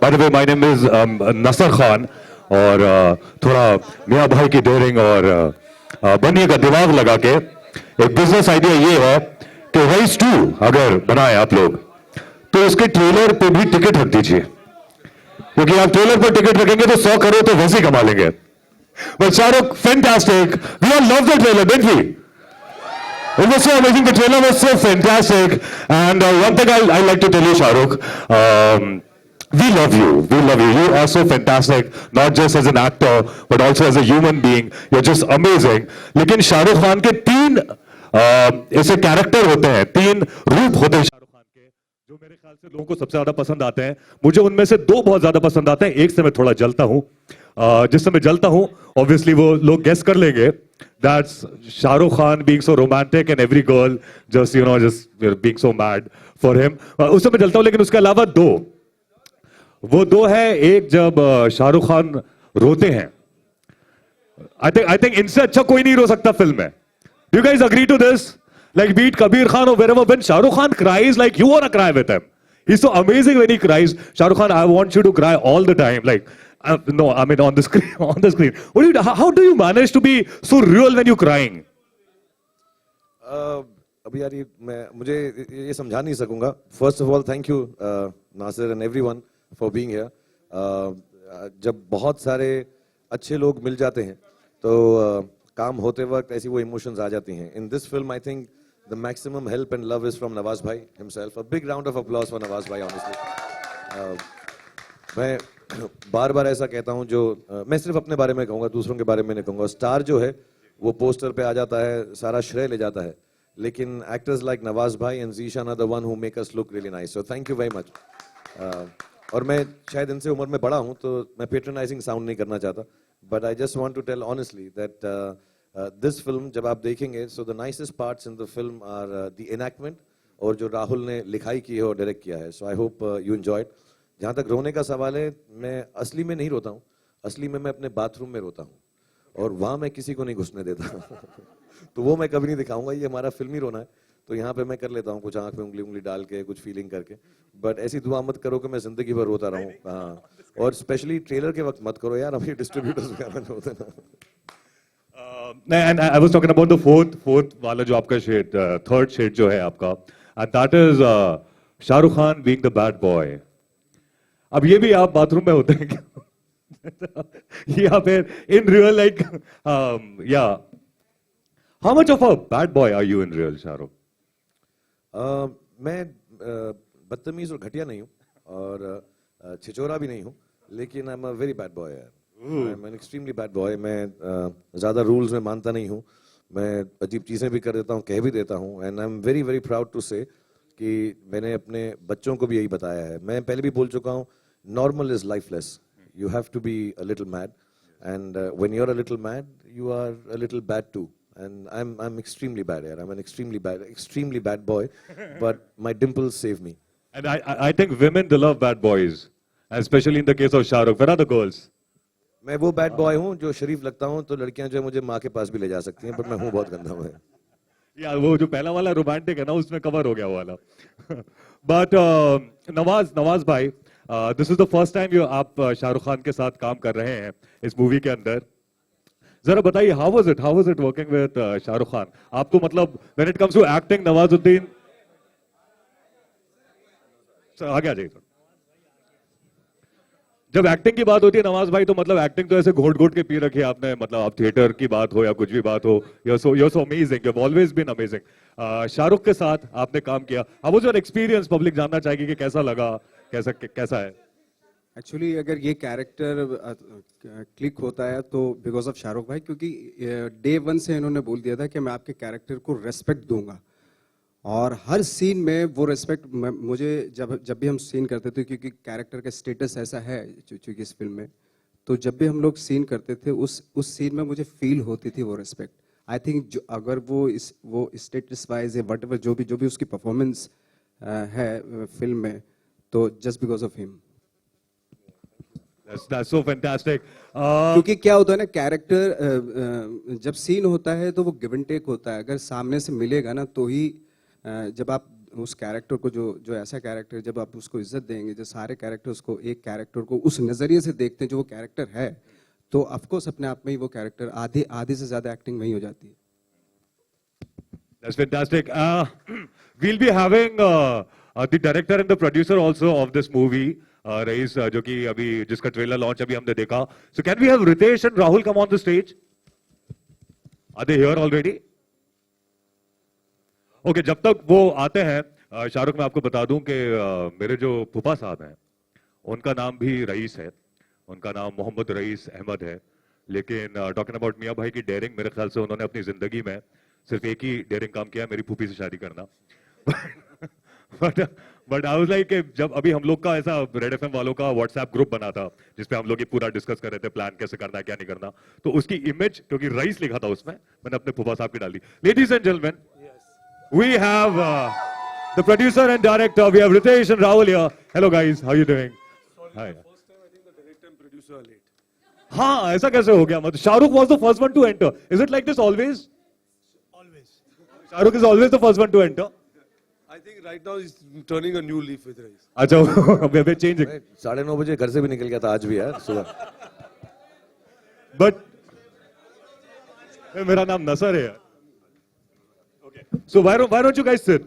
Bye the way my name is Nasar Khan और थोड़ा मियां भाई की डेयरिंग और बनिए का दिमाग लगा के एक बिजनेस आइडिया ये है कि राइस 2 अगर बनाए आप लोग तो उसके ट्रेलर पे भी टिकट रख दीजिए, क्योंकि आप ट्रेलर पर टिकट रखेंगे तो 100 करोड़ तो वैसे ही कमा लेंगे. But Shahrukh, fantastic, we all love the trailer, didn't we? It was so amazing. The trailer was so fantastic. And one thing I like to tell you, Shahrukh, we love you. We love you. You are so fantastic, not just as an actor, but also as a human being. You're just amazing. लेकिन शाहरुख खान के तीन ऐसे character होते हैं, तीन रूप होते हैं शाहरुख खान के, जो मेरे ख्याल से लोगों को सबसे ज्यादा पसंद आते हैं. मुझे उनमें से दो बहुत ज्यादा पसंद आते हैं. एक से मैं थोड़ा जलता हूं. जिस समय जलता हूं, ऑब्वियसली वो लोग गेस कर लेंगे. That's Shahrukh Khan being so romantic and every girl just being so mad for him. उस समय जलता हूं. लेकिन उसके अलावा वो दो है. एक जब शाहरुख खान रोते हैं, I think इनसे अच्छा कोई नहीं रो सकता फिल्म में. Do you guys agree to this? Like be it Kabir Khan or wherever, when Shahrukh Khan cries, like you wanna cry with him. He's so amazing when he cries. Shahrukh Khan, I want you to cry all the time. Like no, I mean on the screen. On the screen. How do you manage to be so real when you're crying? अभी यार मुझे ये समझा नहीं सकूंगा. First of all thank you Nasir and everyone for being here. जब बहुत सारे अच्छे लोग मिल जाते हैं तो काम होते वक्त ऐसी वो इमोशंस आ जाती हैं. In this film I think the maximum help and love is from Nawaz भाई himself. A big round of applause for Nawaz भाई. ऑनेस्टली मैं बार बार ऐसा कहता हूं, जो मैं सिर्फ अपने बारे में कहूंगा, दूसरों के बारे में नहीं कहूंगा. स्टार जो है वो पोस्टर पे आ जाता है, सारा श्रेय ले जाता है, लेकिन एक्टर्स लाइक नवाज भाई and Zeeshan are the one who make us look really nice. So thank you very much. और मैं शायद इनसे उम्र में बड़ा हूं तो मैं पेट्रोनाइजिंग साउंड नहीं करना चाहता, but I just want to tell honestly that this film जब आप देखेंगे, so the nicest parts in the film are the enactment और जो राहुल ने लिखाई की है और डायरेक्ट किया है. So I hope you enjoyed. जहाँ तक रोने का सवाल है, मैं असली में नहीं रोता हूँ. असली में मैं अपने बाथरूम में रोता हूँ और वहाँ मैं किसी को नहीं घुसने देता. तो वो मैं कभी नहीं दिखाऊंगा. ये हमारा फिल्मी रोना है, तो यहाँ पे मैं कर लेता हूँ कुछ आंख में उंगली डाल के, कुछ फीलिंग करके. बट ऐसी दुआ मत करो कि मैं जिंदगी भर रोता रहूँ. हाँ, और स्पेशली ट्रेलर के वक्त मत करो यार. अभी डिस्ट्रीब्यूटर्स वगैरह होते हैं ना. And I was talking about the fourth वाला जो आपका शेड, थर्ड शेड जो है आपका, and that is Shahrukh Khan being the bad boy. अब ये भी आप बाथरूम में होते हैं क्या? या फिर इन रियल लाइक या how much of a bad boy are you in real Shahrukh? मैं बदतमीज और घटिया नहीं हूँ और छिचोरा भी नहीं हूँ, लेकिन I am a very bad boy. I am an extremely bad boy. मैं ज्यादा रूल्स में मानता नहीं हूँ. मैं अजीब चीजें भी कर देता हूँ, कह भी देता हूँ. And I am very very proud to say कि मैंने अपने बच्चों को भी यही बताया है. मैं पहले भी बोल चुका हूँ, normal is lifeless. You have to be a little mad, and when you are a little mad you are a little bad too. And I am extremely bad यार. I am an extremely bad boy, but my dimples save me. And I think women they love bad boys, especially in the case of Shahrukh. Where are the girls? मैं वो bad boy हूँ जो शरीफ लगता हूँ, तो लड़कियां जो है मुझे माँ के पास भी ले जा सकती हैं, बट मैं हूँ बहुत गंदा हूँ. यार वो जो पहला वाला रोमांटिक है ना, उसमें कवर हो गया वो वाला. बट नवाज भाई, this is the first time आप शाहरुख खान के साथ काम कर रहे हैं इस मूवी के अंदर. जरा बताइए, how was it working with Shahrukh Khan? आपको मतलब when it comes to acting, Nawazuddin आगे आ जाइए. जब एक्टिंग की बात होती है नवाज भाई, तो मतलब एक्टिंग तो ऐसे घोट घोट के पी रखी है आपने. मतलब आप थिएटर की बात हो या कुछ भी बात हो, you're so amazing. You've always been amazing. Shahrukh के साथ आपने काम किया. How was your experience? Public जानना चाहेगी कि कैसा लगा, कैसा है? एक्चुअली अगर ये कैरेक्टर क्लिक होता है तो बिकॉज ऑफ शाहरुख भाई, क्योंकि डे वन से इन्होंने बोल दिया था कि मैं आपके कैरेक्टर को रेस्पेक्ट दूंगा, और हर सीन में वो रेस्पेक्ट मुझे जब भी हम सीन करते थे, क्योंकि कैरेक्टर का स्टेटस ऐसा है चूंकि इस फिल्म में, तो जब भी हम लोग सीन करते थे उस सीन में मुझे फील होती थी वो रेस्पेक्ट. आई थिंक अगर वो स्टेटस वाइज वट एवर जो भी उसकी परफॉर्मेंस है फिल्म में, तो just because of him. That's so fantastic. क्योंकि क्या होता है ना, कैरेक्टर जब सीन होता है तो वो गिव एंड टेक होता है. अगर सामने से मिलेगा ना तो ही जब आप उस कैरेक्टर को, जो जो ऐसा कैरेक्टर, जब आप उसको इज्जत देंगे, जो सारे कैरेक्टर्स को, एक कैरेक्टर को उस नज़रिए से देखते हैं जो वो कैरेक्टर है, तो ऑफकोर्स अपने आप में ही वो कैरेक्टर आधे आधे से ज़्यादा एक्टिंग वही हो जाती है. That's fantastic. We'll be having the director and the producer also of this movie, Rais, जो कि अभी जिसका ट्रेलर लॉन्च अभी हमने देखा. So can we have Ritesh and Rahul come on the stage? Are they here already? Okay, जब तक वो आते हैं, शाहरुख, मैं आपको बता दूं कि मेरे जो फूफा साहब हैं, उनका नाम भी रईस है. उनका नाम मोहम्मद रईस अहमद है. लेकिन टॉकिंग अबाउट मियां भाई की डेयरिंग, मेरे ख्याल से उन्होंने अपनी जिंदगी में सिर्फ एक ही डेयरिंग काम किया, मेरी फूफी से शादी करना. बट आई वाज लाइक, जब अभी हम लोग का ऐसा रेड एफएम वालों का व्हाट्सएप ग्रुप बना था जिसपे हम लोग ये पूरा डिस्कस कर रहे थे, प्लान कैसे करना है क्या नहीं करना, तो उसकी इमेज, क्योंकि रईस लिखा था उसमें, मैंने अपने फूफा साहब की डाली. Ladies and gentleman, we have the producer and director. We have Ritesh and Rahul here. Hello guys, how are you doing? Hi. First time I think the director and producer are late. हाँ, ऐसा कैसे हो गया? मतलब Shahrukh was the first one to enter. Is it like this always? Always. Shahrukh is always the first one to enter. I think right now he's turning a new leaf with Rais. अच्छा, we're changing. मैं 9:30 बजे घर से भी निकल गया था आज भी यार सुबह. But मेरा नाम नसर है यार. Okay. So why don't you guys sit?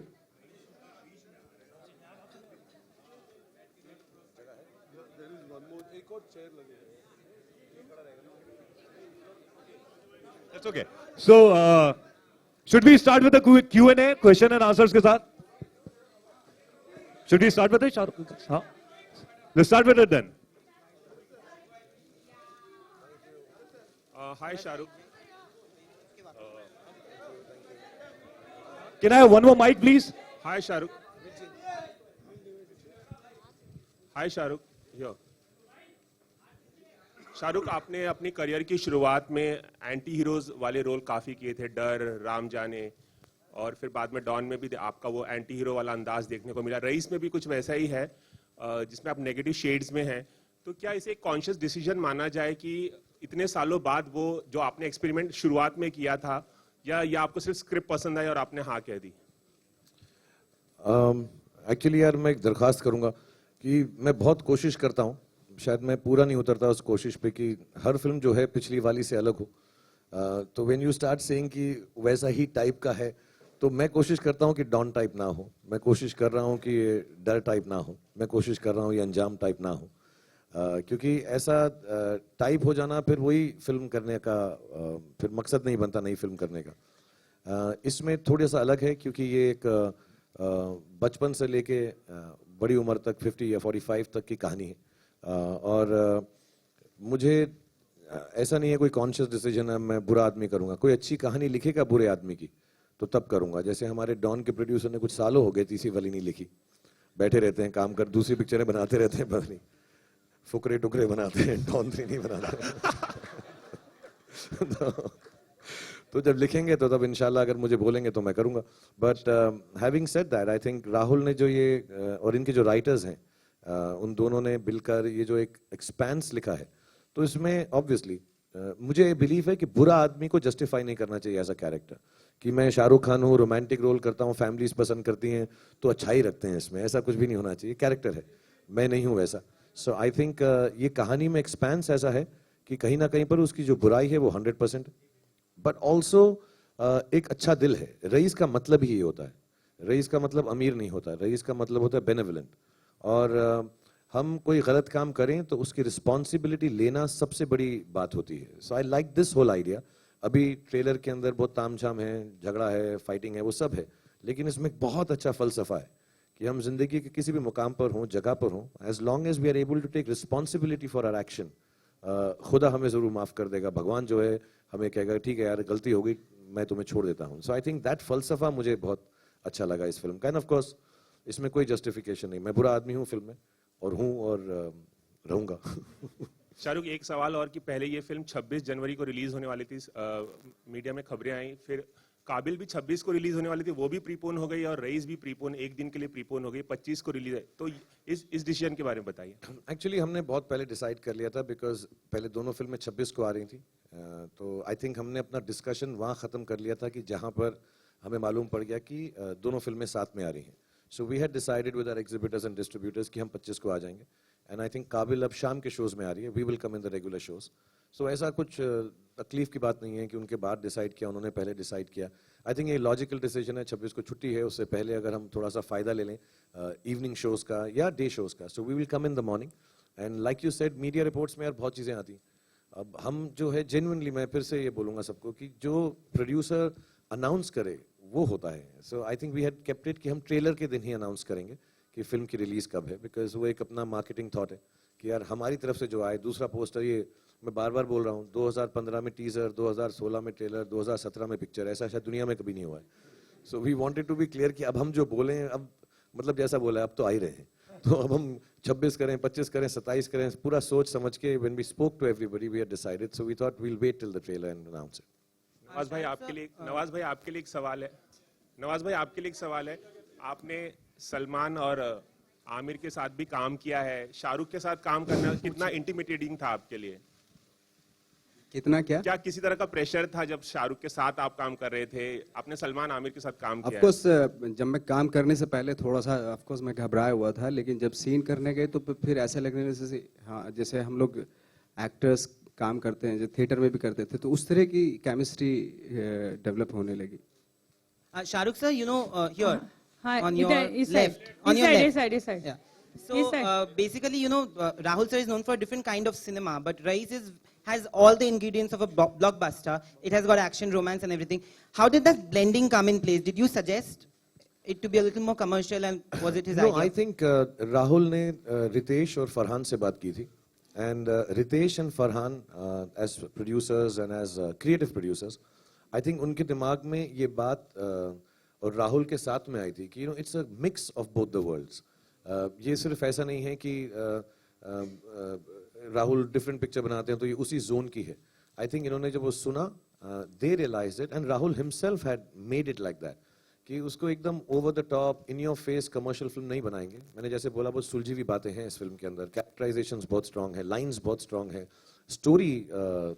That's okay. So should we start with the Q&A, question and answers के साथ? Should we start with it, Shahrukh? हाँ. Let's start with it then. Hi Shahrukh. Can I have one more mic, please? Hi Shahrukh. Hi Shahrukh. Here. Shahrukh, आपने अपनी career की शुरुआत में anti heroes वाले role काफी किए थे, डर, राम जाने, और फिर बाद में डॉन में भी आपका वो एंटी हीरो वाला अंदाज देखने को मिला. रईस में भी कुछ वैसा ही है जिसमें आप नेगेटिव शेड्स में हैं. तो क्या इसे एक कॉन्शियस डिसीजन माना जाए कि इतने सालों बाद वो जो आपने एक्सपेरिमेंट शुरुआत में किया था, या आपको सिर्फ स्क्रिप्ट पसंद आई और आपने हाँ कह दी? एक्चुअली यार मैं एक दरख्वास्त करूंगा कि मैं बहुत कोशिश करता हूं, शायद मैं पूरा नहीं उतरता उस कोशिश पे कि हर फिल्म जो है पिछली वाली से अलग हो. तो व्हेन यू स्टार्ट सेइंग कि वैसा ही टाइप का है, तो मैं कोशिश करता हूं कि डॉन टाइप ना हो, मैं कोशिश कर रहा हूं कि डर टाइप ना हो, मैं कोशिश कर रहा हूं ये अंजाम टाइप ना हो. क्योंकि ऐसा टाइप हो जाना फिर वही फिल्म करने का फिर मकसद नहीं बनता नई फिल्म करने का. इसमें थोड़ा सा अलग है क्योंकि ये एक बचपन से लेके बड़ी उम्र तक 50 या 45 तक की कहानी है. और मुझे ऐसा नहीं है कोई कॉन्शियस डिसीजन है मैं बुरा आदमी करूंगा. कोई अच्छी कहानी लिखेगा बुरे आदमी की तो तब करूंगा. जैसे हमारे डॉन के प्रोड्यूसर ने कुछ सालों हो गए तीसरी वाली नहीं लिखी, बैठे रहते हैं काम कर, दूसरी पिक्चरें बनाते रहते हैं, पता नहीं फुकरे टुकरे बनाते हैं, डॉन 3 नहीं बनाते. तो जब लिखेंगे तो तब इंशाल्लाह अगर मुझे बोलेंगे तो मैं करूंगा. But having said that, I think Rahul ने जो ये और इनके जो राइटर्स हैं उन दोनों ने मिलकर ये जो एक एक्सपेंस लिखा है, तो इसमें ऑब्वियसली मुझे बिलीव है कि बुरा आदमी को जस्टिफाई नहीं करना चाहिए एज अ कैरेक्टर. कि मैं शाहरुख खान हूँ, रोमांटिक रोल करता हूँ, फैमिलीज पसंद करती हैं तो अच्छाई रखते हैं इसमें, ऐसा कुछ भी नहीं होना चाहिए. कैरेक्टर है, मैं नहीं हूँ वैसा. सो आई थिंक ये कहानी में एक्सपेंस ऐसा है कि कहीं ना कहीं पर उसकी जो बुराई है वो 100%, बट ऑल्सो एक अच्छा दिल है. रईस का मतलब ही ये होता है. रईस का मतलब अमीर नहीं होता, रईस का मतलब होता है बेनेवलेंट. और हम कोई गलत काम करें तो उसकी रिस्पॉन्सिबिलिटी लेना सबसे बड़ी बात होती है. So I like this whole idea. अभी ट्रेलर के अंदर बहुत तामझाम है, झगड़ा है, फाइटिंग है, वो सब है, लेकिन इसमें एक बहुत अच्छा फलसफा है कि हम जिंदगी के किसी भी मुकाम पर हों, जगह पर हों, as long as we are able to take responsibility for our action, खुदा हमें जरूर माफ कर देगा. भगवान जो है हमें कहेगा ठीक है यार गलती हो गई, मैं तुम्हें छोड़ देता हूँ. सो आई थिंक दैट फलसफा मुझे बहुत अच्छा लगा इस फिल्म का. एंड ऑफ कोर्स इसमें कोई जस्टिफिकेशन नहीं, मैं बुरा आदमी हूँ फिल्म में और हूँ और रहूंगा. शाहरुख, एक सवाल और कि पहले ये फिल्म 26 जनवरी को रिलीज होने वाली थी, मीडिया में खबरें आई, फिर काबिल भी 26 को रिलीज होने वाली थी, वो भी प्रीपोन हो गई, और रईस भी प्रीपोन एक दिन के लिए प्रीपोन हो गई, 25 को रिलीज है. तो इस डिसीजन के बारे में बताइए. एक्चुअली हमने बहुत पहले डिसाइड कर लिया था, बिकॉज पहले दोनों फिल्में 26 को आ रही थी. तो आई थिंक हमने अपना डिस्कशन वहाँ ख़त्म कर लिया था कि जहाँ पर हमें मालूम पड़ गया कि दोनों फिल्में साथ में आ रही हैं. So we had decided with our exhibitors and distributors कि हम 25 को आ जाएंगे. And I think काबिल अब शाम के shows में आ रही है. We will come in the regular shows. So ऐसा कुछ तकलीफ की बात नहीं है कि उनके बाद डिसाइड किया, उन्होंने पहले डिसाइड किया. आई थिंक ये लॉजिकल डिसीजन है. 26 को छुट्टी है, उससे पहले अगर हम थोड़ा सा फायदा ले लें इवनिंग शोज का या डे शोज का. So we will come in the morning. And like you said, media reports में यार बहुत चीज़ें आती हैं. अब हम जो है जेन्युइनली, मैं फिर से ये बोलूँगा सबको कि जो प्रोड्यूसर अनाउंस करे वो होता है. So I think we had kept it कि हम ट्रेलर के दिन ही अनाउंस करेंगे कि फिल्म की रिलीज कब है, बिकॉज वो एक अपना मार्केटिंग थॉट है कि यार हमारी तरफ से जो आए. दूसरा पोस्टर, ये मैं बार बार बोल रहा हूँ, 2015 में टीजर, 2016 में ट्रेलर, 2017 में पिक्चर. ऐसा शायद दुनिया में कभी नहीं हुआ है. So we wanted to be clear कि अब हम जो बोले हैं, अब मतलब जैसा बोला है अब तो आ ही रहे हैं. तो अब हम 26 करें, 25 करें, 27 करें, पूरा सोच समझ के when we spoke to everybody we had decided. So we thought we will wait till the trailer and announce it. Nawaz भाई आपके लिए एक सवाल है. नवाज भाई आपके लिए एक सवाल है. आपने सलमान और आमिर के साथ भी काम किया है. शाहरुख के साथ काम करना कितना इंटिमिडेटिंग था आपके लिए? कितना क्या? क्या किसी तरह का प्रेशर था जब शाहरुख के साथ आप काम कर रहे थे? आपने सलमान आमिर के साथ काम किया है. ऑफकोर्स जब मैं काम करने से पहले थोड़ा सा ऑफकोर्स मैं घबराया हुआ था, लेकिन जब सीन करने गए तो फिर ऐसा लगने जैसे हाँ, जैसे हम लोग एक्टर्स काम करते हैं, जो थिएटर में भी करते थे, तो उस तरह की केमिस्ट्री डेवलप होने लगी. Shahrukh sir, you know, here Hi, on your this left, side. on This your side, left. this side, this side. Yeah. This So side. basically, you know, Rahul sir is known for a different kind of cinema, but Rais has all the ingredients of a blockbuster. It has got action, romance, and everything. How did that blending come in place? Did you suggest it to be a little more commercial, and was it his No, idea? I think Rahul ने रितेश और फरहान से बात की थी. And Ritesh and Farhan, as producers and as creative producers, I think उनके दिमाग में ये बात और राहुल के साथ में आई थी कि it's a mix of both the worlds. ये सिर्फ ऐसा नहीं है कि राहुल डिफरेंट पिक्चर बनाते हैं तो ये उसी जोन की है. आई थिंक इन्होंने जब वो सुना, they realised it, and Rahul himself had made it like that कि उसको एकदम over the top, in your face commercial film नहीं बनाएंगे. मैंने जैसे बोला, बहुत सुलझी हुई बातें हैं इस फिल्म के अंदर. कैरेक्टराइजेशंस बहुत स्ट्रांग है, लाइंस बहुत स्ट्रांग है, स्टोरी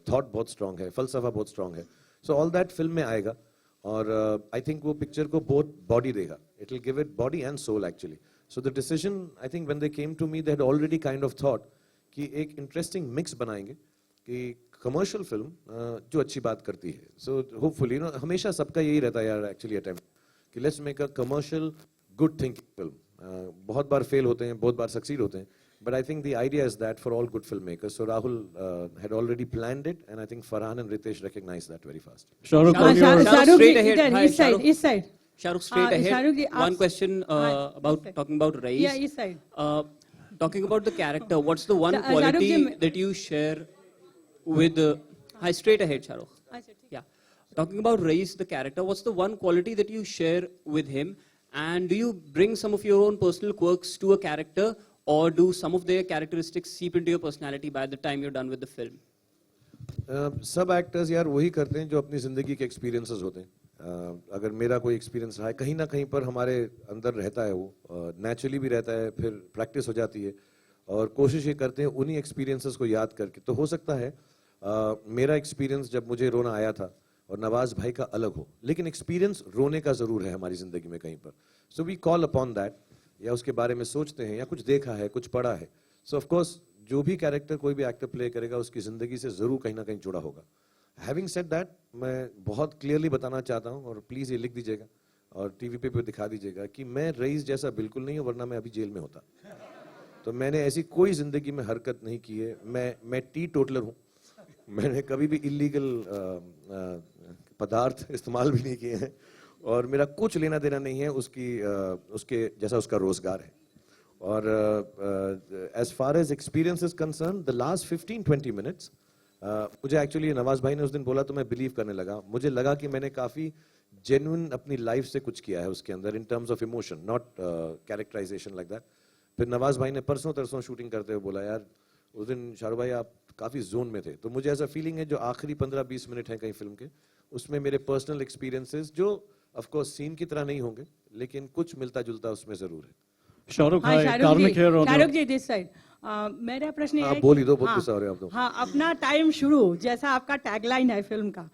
थॉट बहुत स्ट्रांग है, फलसफा बहुत स्ट्रांग है. सो ऑल दैट फिल्म में आएगा और आई थिंक वो पिक्चर को बहुत बॉडी देगा. It will give it body and soul actually. So the decision, I think when they came to me, they had already kind of thought कि एक interesting mix बनाएंगे कि कमर्शियल फिल्म जो अच्छी बात करती है. सो होपफुली हमेशा सबका यही रहता है यार एक्चुअली अटेम्प्ट कि let's make a commercial good thinking film. बहुत बार फेल होते हैं, बहुत बार सक्सीड होते हैं, but I think the idea is that for all good filmmakers. So Rahul had already planned it, and I think Farhan and Ritesh recognized that very fast. Shahrukh, हाँ, on your- Shahrukh straight ji, ahead. इधर, Hi, इस side, Shahrukh. इस side. Shahrukh, straight ahead. Shahrukh ji, One आप- question about side. talking about Rais. Yeah, इस side. Talking about the character, what's the one Shahrukh quality ji, that you share with? Hi, straight ahead, Shahrukh. अच्छा, ठीक. Yeah. Talking about Rais, the character, what's the one quality that you share with him? And do you bring some of your own personal quirks to a character, or do some of their characteristics seep into your personality by the time you're done with the film? सब actors यार वही करते हैं जो अपनी जिंदगी के experiences होते हैं. अगर मेरा कोई एक्सपीरियंस रहा है, कहीं ना कहीं पर हमारे अंदर रहता है, वो नेचुरली भी रहता है, फिर प्रैक्टिस हो जाती है और कोशिश ये करते हैं उन्हीं एक्सपीरियंसेस को याद करके. तो हो सकता है मेरा एक्सपीरियंस जब मुझे रोना आया था और नवाज भाई का अलग हो, लेकिन एक्सपीरियंस रोने का जरूर है हमारी जिंदगी में कहीं पर. So we call upon that, या उसके बारे में सोचते हैं, या कुछ देखा है, कुछ पढ़ा है. सो ऑफ कोर्स जो भी कैरेक्टर कोई भी एक्टर प्ले करेगा उसकी जिंदगी से जरूर कहीं ना कहीं जुड़ा होगा. हैविंग सेड दैट, मैं बहुत क्लियरली बताना चाहता हूँ और प्लीज ये लिख दीजिएगा और टीवी पे भी दिखा दीजिएगा कि मैं रईस जैसा बिल्कुल नहीं हूँ, वरना मैं अभी जेल में होता. तो मैंने ऐसी कोई जिंदगी में हरकत नहीं की है. मैं टी टोटलर हूँ. मैंने कभी भी इलीगल पदार्थ इस्तेमाल भी नहीं किए हैं और मेरा कुछ लेना देना नहीं है उसके जैसा उसका रोजगार है. और as far as experience is concerned, the last 15-20 minutes मुझे एक्चुअली नवाज भाई ने उस दिन बोला तो मैं बिलीव करने लगा. मुझे लगा कि मैंने काफी जेन्युइन अपनी लाइफ से कुछ किया है उसके अंदर, in terms of emotion, not characterization like that. फिर नवाज भाई ने परसों तरसों शूटिंग करते हुए बोला, यार उस दिन शाहरुख भाई आप काफी जोन में थे. तो मुझे ऐसा फीलिंग है जो आखिरी 15-20 मिनट है कहीं फिल्म के, उसमें मेरे पर्सनल एक्सपीरियंसेस जो ऑफ कोर्स सीन की तरह नहीं होंगे, लेकिन कुछ मिलता जुलता उसमें जरूर है. Shahrukh, हाँ, hi, Shahrukh Karmik ji, here on Shahrukh your- ji, this side. मेरा प्रश्न ये आप है बोल ही दो, कि- बहुत हाँ, गुस्सा हो रहे हो आप तो. हाँ, अपना टाइम शुरू, जैसा आपका टैगलाइन है फिल्म का,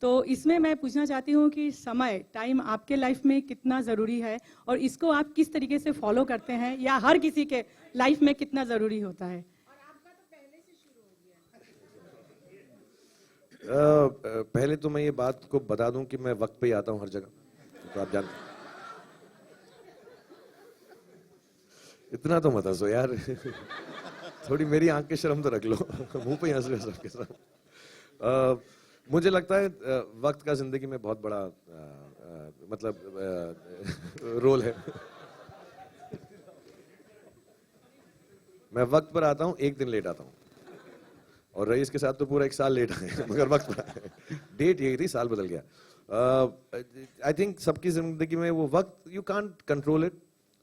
तो इसमें मैं पूछना चाहती हूँ कि समय टाइम आपके लाइफ में कितना ज़रूरी है और इसको आप किस तरीके से फॉलो करते हैं या हर किसी के लाइफ में कितना ज़रूरी होता है? पहले तो मैं ये बात को बता दूं कि मैं वक्त पे ही आता हूं हर जगह, तो आप जानते इतना तो मत हंसो यार थोड़ी मेरी आंख की शर्म तो रख लो मुंह पे ही हंस रहे हो सबके सब। मुझे लगता है वक्त का जिंदगी में बहुत बड़ा मतलब रोल है। मैं वक्त पर आता हूं, एक दिन लेट आता हूं, और रईस के साथ तो पूरा 1 साल लेट आए मगर वक्त पर आए। डेट यही थी, साल बदल गया। आई थिंक सबकी जिंदगी में वो वक्त यू कांट कंट्रोल इट,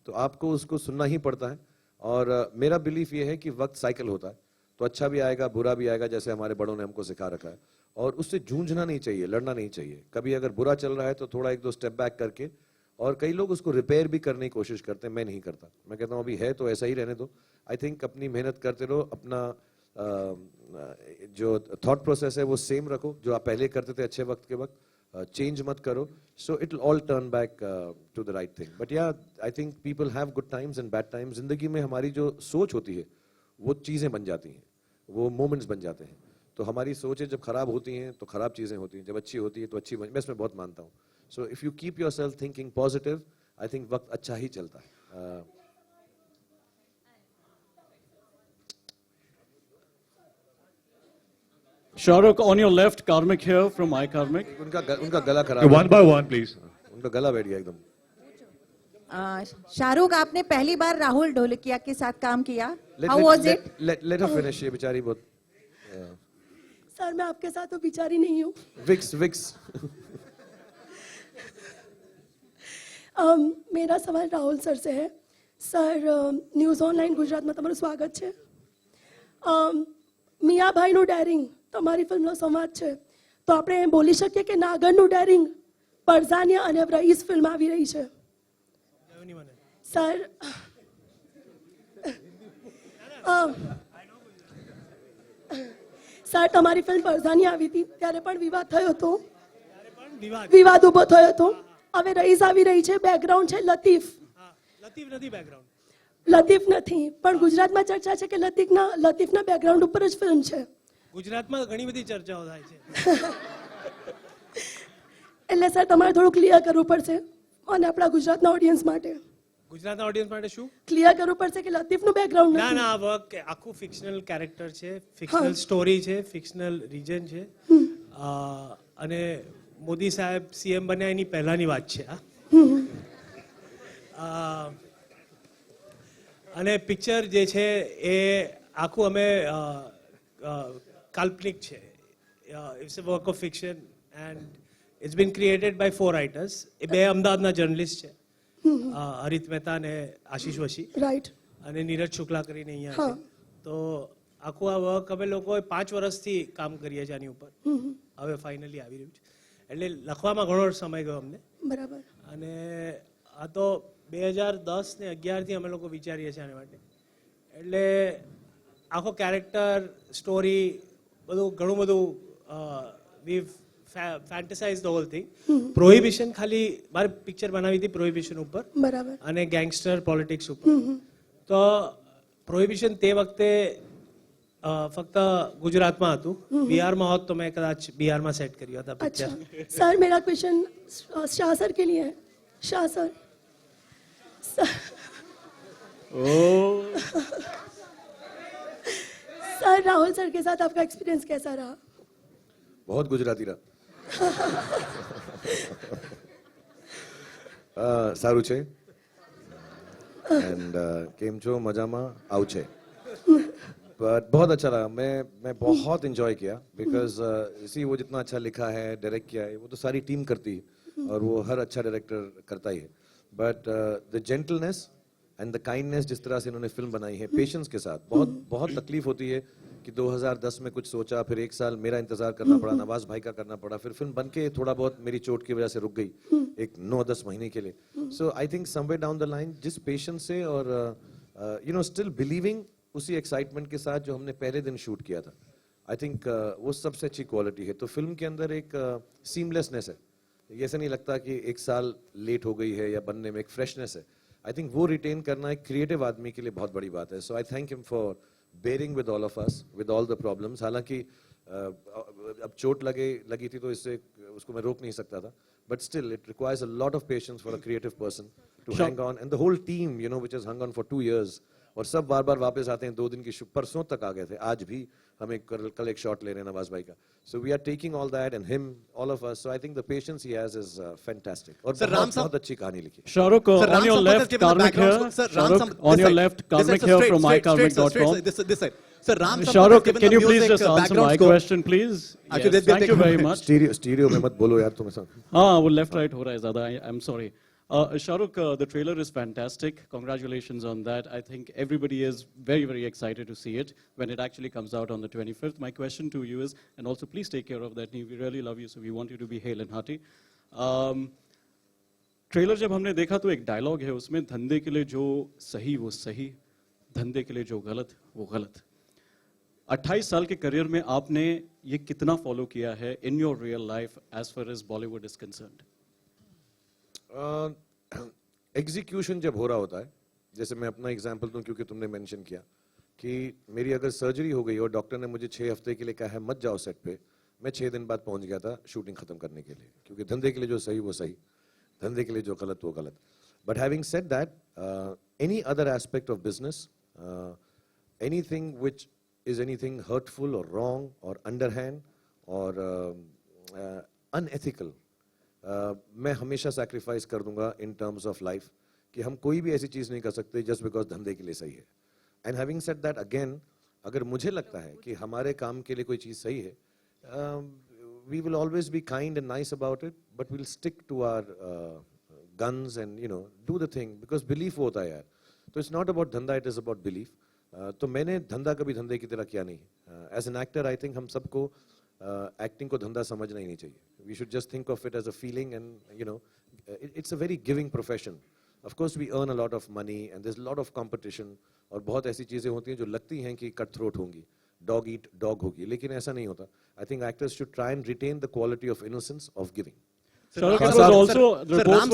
तो आपको उसको सुनना ही पड़ता है। और मेरा बिलीफ ये है कि वक्त साइकिल होता है, तो अच्छा भी आएगा बुरा भी आएगा, जैसे हमारे बड़ों ने हमको सिखा रखा है, और उससे जूझना नहीं चाहिए, लड़ना नहीं चाहिए। कभी अगर बुरा चल रहा है तो थोड़ा 1-2 स्टेप बैक करके, और कई लोग उसको रिपेयर भी करने की कोशिश करते हैं, मैं नहीं करता। मैं कहता हूँ अभी है तो ऐसा ही रहने दो। आई थिंक अपनी मेहनत करते रहो, अपना जो थॉट प्रोसेस है वो सेम रखो जो आप पहले करते थे अच्छे वक्त के वक्त, चेंज मत करो, so it will all turn back to the right thing. But yeah I think people have good times and bad times. जिंदगी में हमारी जो सोच होती है वो चीजें बन जाती हैं, वो मोमेंट्स बन जाते हैं। तो हमारी सोचें जब खराब होती हैं तो खराब चीजें होती हैं, जब अच्छी होती है तो अच्छी मैं इसमें बहुत मानता हूँ। So if you keep yourself thinking positive, I think वक्त अच्छा ही चलता है। Shahrukh, on your left, Karmik here from iKarmik. उनका गला खराब One by one, please. उनका गला बैठ गया एकदम। शाहरुख, आपने पहली बार राहुल ढोलकिया के साथ काम किया, Let- how let- was let- it? let her finish, ये बेचारी बहुत सर मैं आपके साथ तो बिचारी नहीं हूँ। विक्स मेरा सवाल राहुल सर से है। સર ન્યૂઝ ઓનલાઈન ગુજરાતમાં તમારું સ્વાગત છે। મિયાભાઈનું ડેરિંગ તમારી ફિલ્મનો સંવાદ છે, તો આપણે એમ બોલી શકીએ કે નાગરનું ડેરિંગ પરઝાનિયા અને રઈસ ફિલ્મ આવી રહી છે। સર સર તમારી ફિલ્મ પરઝાનિયા આવી હતી ત્યારે પણ વિવાદ થયો હતો, વિવાદ ઊભો થયો હતો। હવે રઈસ આવી રહી છે, બેકગ્રાઉન્ડ છે લતીફ। લતીફ નથી, પણ ગુજરાતમાં ચર્ચા છે કે લતીફના બેકગ્રાઉન્ડ ઉપર જ ફિલ્મ છે। ગુજરાતમાં ઘણી બધી ચર્ચાઓ થાય છે। એટલે સર તમારે થોડું ક્લિયર કરવું પડશે અને આપણા ગુજરાતના ઓડિયન્સ માટે ગુજરાતના ઓડિયન્સ માટે શું? ક્લિયર કરવું પડશે કે લતીફનું બેકગ્રાઉન્ડ ના નથી। ના, આ વર્ક આખું ફિક્શનલ કેરેક્ટર છે, ફિક્શનલ સ્ટોરી છે, ફિક્શનલ રીજન છે, અને મોદી સાહેબ સીએમ બન્યા એની પહેલાની વાત છે આ। અને પિક્ચર જે છે એ આખું અમે કાલ્પનિક છે, it's a work of fiction and it's been created by 4 writers. એ બે અમદાવાદના જર્નલિસ્ટ છે, હરિત મહેતા અને આશીષ વશી, રાઈટ, અને નીરજ શુક્લા કરીને અહીંયા હા। છે। તો આખું આ વર્ક અમે લોકોએ 5 વર્ષથી કામ કરીએ છીએ આની ઉપર, હવે ફાઇનલી આવી રહ્યું છે। એટલે લખવામાં ઘણો સમય ગયો અમને, બરાબર। અને આ તો 2010 ને 11 થી અમે લોકો વિચારીએ છીએ આના માટે। એટલે આખો કેરેક્ટર સ્ટોરી બધું ઘણું બધું વી ફેન્ટસાઇઝ ધ હોલ થિંગ। પ્રોહિબિશન ખાલી મારે પિક્ચર બનાવી હતી પ્રોહિબિશન ઉપર બરાબર। અને ગેંગસ્ટર પોલિટિક્સ ઉપર। તો પ્રોહિબિશન તે વખતે ફક્ત ગુજરાતમાં હતું, બિહારમાં હોત તો મેં કદાચ બિહારમાં સેટ કર્યું હતા अच्छा પિક્ચર। सर मेरा क्वेश्चन शाह सर के लिए है। Shah sir sir Rahul sir के साथ आपका एक्सपीरियंस कैसा रहा? बहुत गुजराती रहा। સારું છે एंड केम छो मजामा आउ छे, बट बहुत अच्छा लगा। मैं बहुत एंजॉय किया बिकॉज सी वो जितना अच्छा लिखा है, डायरेक्ट किया है, वो तो सारी टीम करती है और वो हर अच्छा डायरेक्टर करता ही है। But the gentleness and the kindness जिस तरह से इन्होंने फिल्म बनाई है, पेशेंस के साथ, बहुत बहुत तकलीफ होती है कि 2010 में कुछ सोचा, फिर 1 साल मेरा इंतजार करना पड़ा, नवाज भाई का करना पड़ा, फिर फिल्म बनके थोड़ा बहुत मेरी चोट की वजह से रुक गई एक 9-10 महीने के लिए। So I think somewhere down the line जिस पेशेंस से और यू नो स्टिल बिलीविंग, उसी एक्साइटमेंट के साथ जो हमने पहले दिन शूट किया था, आई थिंक वो सबसे अच्छी क्वालिटी है. तो फिल्म के अंदर एक सीमलेसनेस है. ये ऐसा नहीं लगता कि एक साल लेट हो गई है या बनने में एक फ्रेशनेस है. आई थिंक वो रिटेन करना एक क्रिएटिव आदमी के लिए बहुत बड़ी बात है. So I thank him for bearing with all of us with all the problems. हालांकि अब चोट लगी थी तो इससे उसको मैं रोक नहीं सकता था. But still, it requires a lot of patience for a creative person to hang on. And the whole team, you know, which has hung on for 2 years. और सब बार-बार वापस आते हैं. 2 दिन की परसों तक आ गए थे. आज भी हम कल एक शॉट ले रहे हैं नवाज भाई का. So we are taking all that and him, all of us. So I think the patience he has is fantastic. और बहुत अच्छी कहानी लिखी. Shahrukh, on your left, Karmik here. Shahrukh, on your left, Karmik here from mykarmik.com. This side. Sir, Ram Shahrukh, can you please just answer my question, please? Actually, Yes, thank you very much. Stereo में मत बोलो यार तुम ऐसा. हाँ, वो left right हो रहा है ज़्यादा. I'm sorry. Shahrukh, the trailer is fantastic. Congratulations on that. I think everybody is very, very excited to see it when it actually comes out on the 25th. My question to you is, and also please take care of that knee. We really love you, so we want you to be hale and hearty. Trailer जब हमने देखा तो एक dialogue है उसमें, धंधे के लिए जो सही वो सही, धंधे के लिए जो गलत वो गलत. 28 साल के करियर में आपने ये कितना फॉलो किया है in your real life as far as Bollywood is concerned? Execution जब हो रहा होता है, जैसे मैं अपना एग्जांपल दूं क्योंकि तुमने मेंशन किया कि मेरी अगर सर्जरी हो गई और डॉक्टर ने मुझे 6 हफ्ते के लिए कहा है मत जाओ सेट पे, मैं 6 दिन बाद पहुंच गया था शूटिंग खत्म करने के लिए. क्योंकि धंधे के लिए जो सही वो सही, धंधे के लिए जो गलत वो गलत. But having said that, any other aspect of business, anything which is anything hurtful or wrong or underhand or unethical, मैं हमेशा sacrifice कर दूंगा in terms of life कि हम कोई भी ऐसी चीज नहीं कर सकते just because धंधे के लिए सही है. And having said that again, अगर मुझे लगता है कि हमारे काम के लिए कोई चीज सही है, we will always be kind and nice about it, but we'll stick to our guns and you know do the thing because belief होता है यार. तो it's not about धंधा, it is about belief. तो मैंने धंधा कभी धंधे की तरह किया नहीं. As an actor I think हम सबको एक्टिंग को धंधा समझना ही नहीं चाहिए. We should just think of it as a feeling and you know it's a very giving profession. Of course we earn a lot of money and there is lot of competition और बहुत ऐसी चीजें होती हैं जो लगती हैं कि कट थ्रोट होंगी, डॉग ईट डॉग होगी, लेकिन ऐसा नहीं होता. I think actors should try and retain the quality of innocence of giving. Shahrukh, it was also, reports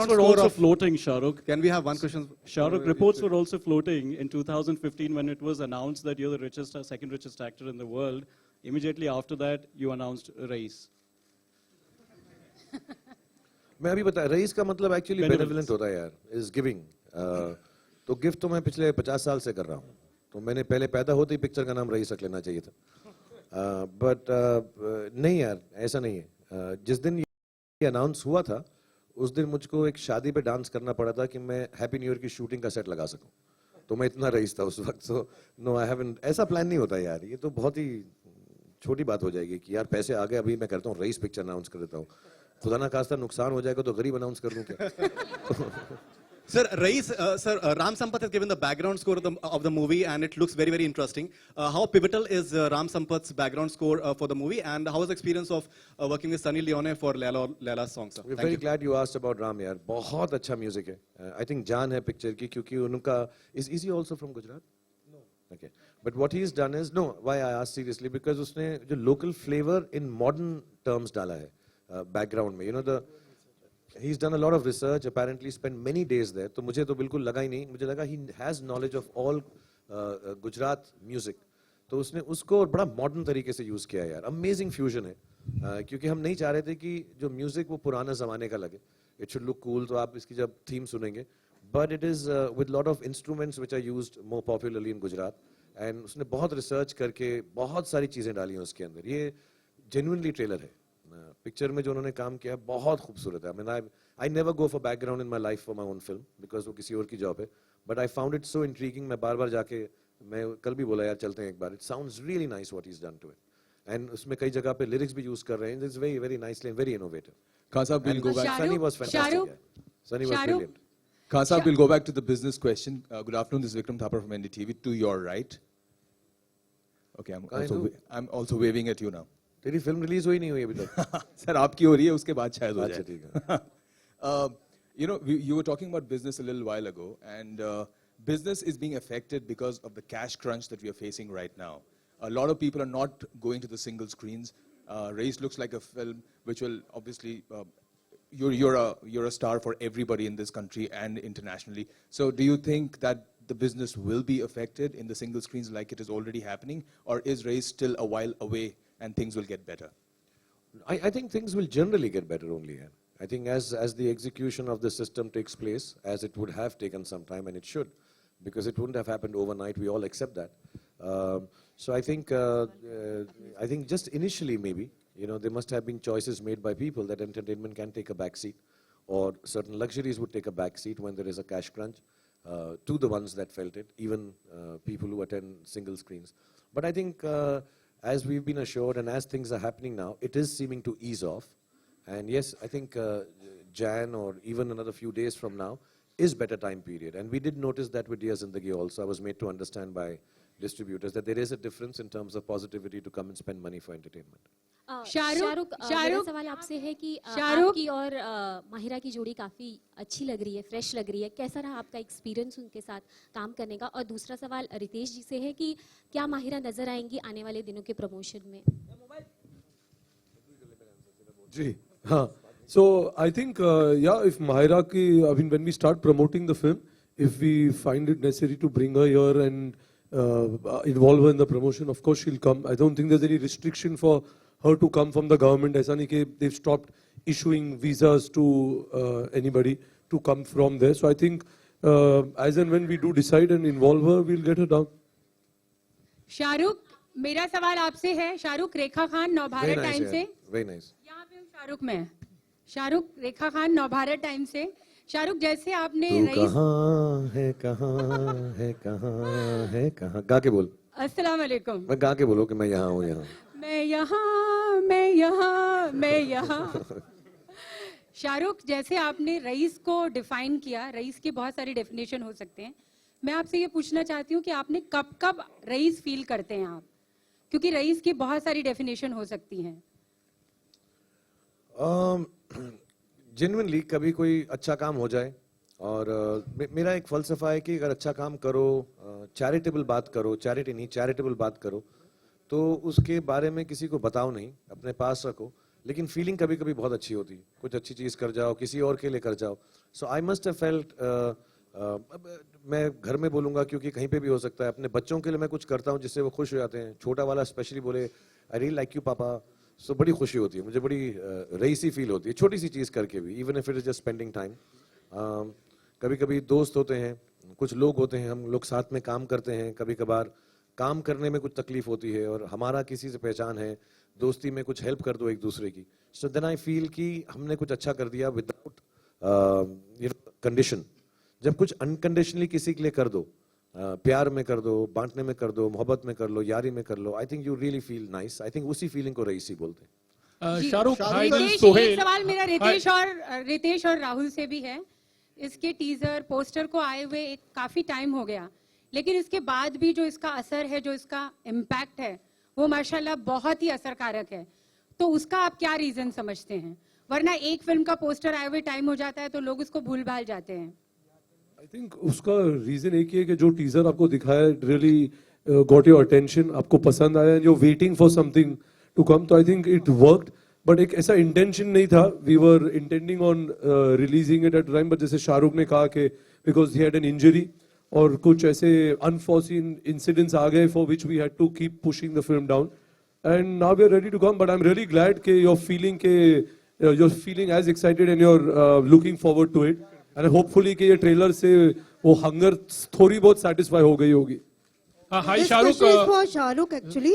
were also floating, Shahrukh. Can we have one question? Shahrukh, reports were also floating in 2015 when it was announced that you're the richest, second richest actor in the world. Immediately after that, you announced Raees. मैं अभी बता, rice का मतलब actually benevolent होता है यार, is giving. तो gift तो मैं पिछले 50 साल से कर रहा हूँ. तो मैंने पहले पैदा होते ही पिक्चर का नाम रईस रख लेना चाहिए था. बट नहीं यार, ऐसा नहीं है. जिस दिन ये अनाउंस हुआ था उस दिन मुझको एक शादी पे डांस करना पड़ा था कि मैं हैप्पी न्यू ईयर की शूटिंग का सेट लगा सकूं. तो मैं इतना रईस था उस वक्त. सो नो आई हैवंट, ऐसा प्लान नहीं होता यार. ये तो बहुत ही छोटी बात हो जाएगी कि यार पैसे आ गए, अभी मैं करता हूँ रईस पिक्चर अनाउंस कर देता हूँ. खुदा ना खास्ता नुकसान हो जाएगा तो गरीब अनाउंस कर दूं क्या? Sir, Raees, Ram Sampath has given the background score of the movie and it looks very, very interesting. How pivotal is Ram Sampath's background score for the movie and how was the experience of working with Sunny Leone for Laila's song, sir? We're very glad you asked about Ram यार. बहुत अच्छा music है. I think जान है picture की क्योंकि उनका is he also from Gujarat? No. Okay. But what he's done is, no, why I asked seriously because उसने जो local flavor in modern terms डाला है background में. You know he's done a lot of research, apparently spent many days there. तो मुझे तो बिल्कुल लगा ही नहीं. मुझे लगा he has knowledge of all Gujarat music. तो उसने उसको बड़ा मॉडर्न तरीके से यूज किया यार. अमेजिंग फ्यूजन है. क्योंकि हम नहीं चाह रहे थे कि जो म्यूजिक वो पुराना जमाने का लगे. It should look cool. तो आप इसकी जब थीम सुनेंगे, but it is with lot of instruments which are used more popularly in Gujarat. And उसने बहुत रिसर्च करके बहुत सारी चीजें डाली हैं उसके अंदर. ये जेन्युइनली ट्रेलर है. पिक्चर में जो उन्होंने काम किया बहुत खूबसूरत है. I never go for background in my life for my own film because वो किसी और की जॉब है. But I found it so intriguing. मैं बार बार जाके, मैं कल भी बोला यार चलते हैं एक बार. It sounds really nice what he is done to it. And उसमें कई जगह पे लिरिक्स भी यूज कर रहे हैं. It's very very nicely, very innovative. Khan saab, we'll go back. Sunny was fantastic. Sunny was brilliant. Khan saab, we'll go back to the business question. Good afternoon, this is Vikram Thapar from NDTV. To your right. Okay, I'm also waving at you now. तेरी film release हुई नहीं हुई अभी तक. Sir आपकी हो रही है, उसके बाद शायद हो जाए. अच्छा ठीक है. You know, you were talking about business a little while ago, and business is being affected because of the cash crunch that we are facing right now. a lot of people are not going to the single screens. Race looks like a film which will obviously, you're a star for everybody in this country and internationally. So do you think that the business will be affected in the single screens like it is already happening, or is Race still a while away and things will get better? I think things will generally get better only. Yeah. I think as the execution of the system takes place, as it would have taken some time, and it should, because it wouldn't have happened overnight. We all accept that. So I think just initially maybe, there must have been choices made by people that entertainment can take a back seat, or certain luxuries would take a back seat when there is a cash crunch to the ones that felt it, even people who attend single screens. But I think as we've been assured and as things are happening now, it is seeming to ease off. And yes, I think Jan or even another few days from now is better time period. And we did notice that with Diya Zindagi also. I was made to understand by distributors that there is a difference in terms of positivity to come and spend money for entertainment. Shahrukh मेरा सवाल आपसे है कि आपकी और माहिरा की जोड़ी काफी अच्छी लग रही है, फ्रेश लग रही है. कैसा रहा आपका एक्सपीरियंस उनके साथ काम करने का? और दूसरा सवाल रितेश जी से है कि क्या माहिरा नजर आएंगी आने वाले दिनों के प्रमोशन में? जी हाँ. So I think if Mahira ki, I mean when we start promoting the film, if we find it necessary to bring her here and involve her in the promotion, of course she'll come. I don't think there's any restriction for her to come from the government. ऐसा नहीं कि they've stopped issuing visas to anybody to come from there. So I think as and when we do decide and involve her, we'll get her down. Shahrukh, मेरा सवाल आपसे है. शाहरुख, रेखा Khan Navbharat time से. Very nice. यहाँ पे शाहरुख में. शाहरुख, रेखा खान नवभारत टाइम से. शाहरुख, जैसे आपने कहाँ है गा के बोल. अस्सलाम वालेकुम. मैं गा के बोलो कि मैं यहाँ हूँ यहाँ. मैं यहाँ. शाहरुख, जैसे आपने रईस को डिफाइन किया, रईस की बहुत सारी डेफिनेशन हो सकते हैं. मैं आपसे ये पूछना चाहती हूँ कि आपने कब रईस फील करते हैं आप? क्योंकि रईस की बहुत सारी डेफिनेशन हो सकती हैं. जेन्युइनली कभी कोई अच्छा काम हो जाए, और मेरा एक फलसफा है कि अगर अच्छा काम करो, चैरिटेबल बात करो, चैरिटी नहीं चैरिटेबल बात करो, तो उसके बारे में किसी को बताओ नहीं, अपने पास रखो. लेकिन फीलिंग कभी कभी बहुत अच्छी होती है. कुछ अच्छी चीज़ कर जाओ, किसी और के लिए कर जाओ. सो आई मस्ट हैव फेल्ट, मैं घर में बोलूँगा क्योंकि कहीं पे भी हो सकता है, अपने बच्चों के लिए मैं कुछ करता हूँ जिससे वो खुश हो जाते हैं. छोटा वाला स्पेशली बोले आई रियली लाइक यू पापा, सो बड़ी खुशी होती है मुझे, बड़ी रईसी फील होती है छोटी सी चीज़ करके भी, even if it is just spending time. कभी कभी दोस्त होते हैं, कुछ लोग होते हैं, हम लोग साथ में काम करते हैं, कभी कभार काम करने में कुछ तकलीफ होती है और हमारा किसी से पहचान है, दोस्ती में कुछ हेल्प कर दो एक दूसरे की. सो देन आई फील कि हमने कुछ अच्छा कर दिया विदाउट कंडीशन. जब कुछ अनकंडीशनली किसी के लिए कर दो, प्यार में कर दो, बांटने में कर दो, मोहब्बत में कर लो, यारी में कर लो, I think you really feel nice. I think उसी फीलिंग को रईसी बोलते हैं. शाहरुख, एक सवाल मेरा रितेश और राहुल से भी है. इसके टीजर पोस्टर को आए हुए काफी टाइम हो गया, लेकिन इसके बाद भी जो इसका असर है, जो इसका इम्पैक्ट है, वो माशाल्लाह बहुत ही असरकारक है. तो उसका आप क्या रीजन समझते हैं? वरना एक फिल्म का पोस्टर आए हुए टाइम हो जाता है तो लोग उसको भूल भाल जाते हैं. आई थिंक उसका रीजन एक ही है कि जो टीजर आपको दिखाया रियली गॉट योर अटेंशन, आपको पसंद आया, and you are waiting for something to come. तो I think it worked, but एक ऐसा इंटेंशन नहीं था. We were intending on releasing it at time, but जैसे शाहरुख ने कहा कि because he had an injury और कुछ ऐसे अनफॉर्सीन इंसिडेंट्स आ गए for which we had to keep pushing the film down, and now we are ready to come. But I am really glad के you're feeling as excited and you're looking forward to it, and hopefully कि ये trailer से वो hunger थोड़ी बहुत satisfy हो गई होगी. Hi Shahrukh. This question is for Shahrukh actually.